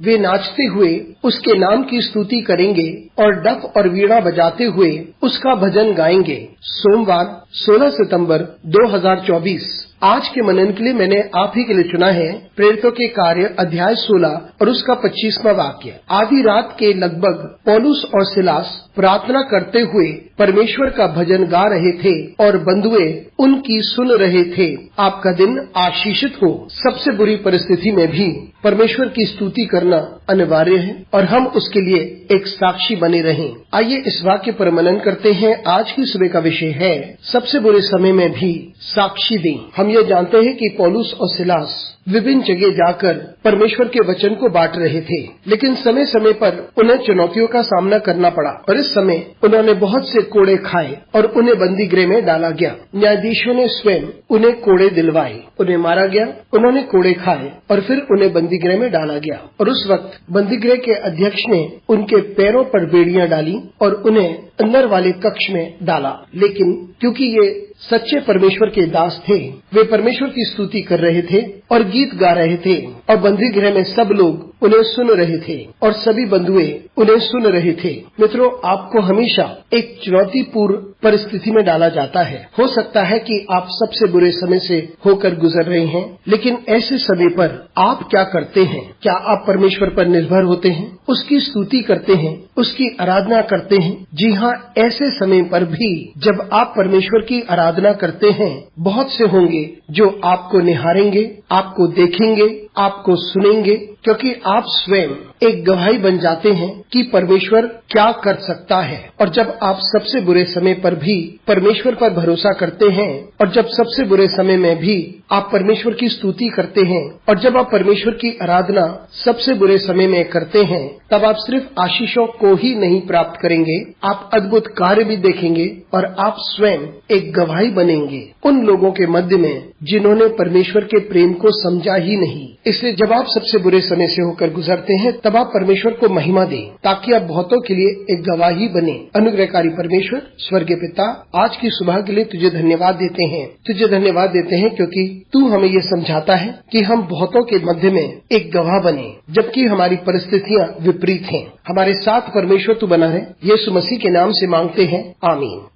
वे नाचते हुए उसके नाम की स्तुति करेंगे और डफ और वीणा बजाते हुए उसका भजन गाएंगे। सोमवार 16 सितंबर 2024। आज के मनन के लिए मैंने आप ही के लिए चुना है प्रेरितों के कार्य अध्याय 16 और उसका 25वां वाक्य। आधी रात के लगभग पौलुस और सिलास प्रार्थना करते हुए परमेश्वर का भजन गा रहे थे और बंधुए उनकी सुन रहे थे। आपका दिन आशीषित हो। सबसे बुरी परिस्थिति में भी परमेश्वर की स्तुति करना अनिवार्य है और हम उसके लिए एक साक्षी बने रहें। आइए इस वाक्य पर मनन करते हैं। आज की सुबह का विषय है सबसे बुरे समय में भी साक्षी दें। हम ये जानते हैं कि पौलुस और सिलास विभिन्न जगह जाकर परमेश्वर के वचन को बांट रहे थे, लेकिन समय समय पर उन्हें चुनौतियों का सामना करना पड़ा और इस समय उन्होंने बहुत से कोड़े खाए और उन्हें बंदी गृह में डाला गया। न्यायाधीशों ने स्वयं उन्हें कोड़े दिलवाए, उन्हें मारा गया, उन्होंने कोड़े खाए और फिर उन्हें बंदी गृह में डाला गया। और उस वक्त बंदी गृह के अध्यक्ष ने उनके पैरों पर बेड़ियां डाली और उन्हें अंदर वाले कक्ष में डाला। लेकिन क्योंकि ये सच्चे परमेश्वर के दास थे, वे परमेश्वर की स्तुति कर रहे थे और गीत गा रहे थे और बंदी गृह में सब लोग उन्हें सुन रहे थे और सभी बंधुए उन्हें सुन रहे थे। मित्रों, आपको हमेशा एक चुनौतीपूर्ण परिस्थिति में डाला जाता है। हो सकता है कि आप सबसे बुरे समय से होकर गुजर रहे हैं, लेकिन ऐसे समय पर आप क्या करते हैं? क्या आप परमेश्वर पर निर्भर होते हैं, उसकी स्तुति करते हैं, उसकी आराधना करते हैं? जी हाँ, ऐसे समय पर भी जब आप परमेश्वर की आराधना करते हैं, बहुत से होंगे जो आपको निहारेंगे, आपको देखेंगे, आपको सुनेंगे, क्योंकि आप स्वयं एक गवाही बन जाते हैं कि परमेश्वर क्या कर सकता है। और जब आप सबसे बुरे समय पर भी परमेश्वर पर भरोसा करते हैं और जब सबसे बुरे समय में भी आप परमेश्वर की स्तुति करते हैं और जब आप परमेश्वर की आराधना सबसे बुरे समय में करते हैं, तब आप सिर्फ आशीषों को ही नहीं प्राप्त करेंगे, आप अद्भुत कार्य भी देखेंगे और आप स्वयं एक गवाही बनेंगे उन लोगों के मध्य में जिन्होंने परमेश्वर के प्रेम को समझा ही नहीं। इसलिए जब आप सबसे बुरे समय से होकर गुजरते हैं, तब आप परमेश्वर को महिमा दें ताकि आप बहुतों के लिए एक गवाही बने। अनुग्रहकारी परमेश्वर, स्वर्गीय पिता, आज की सुबह के लिए तुझे धन्यवाद देते हैं। तुझे धन्यवाद देते हैं क्योंकि तू हमें ये समझाता है कि हम बहुतों के मध्य में एक गवाह बने, जबकि हमारी परिस्थितियाँ विपरीत हैं। हमारे साथ परमेश्वर तू बना है। यीशु मसीह के नाम से मांगते हैं, आमीन।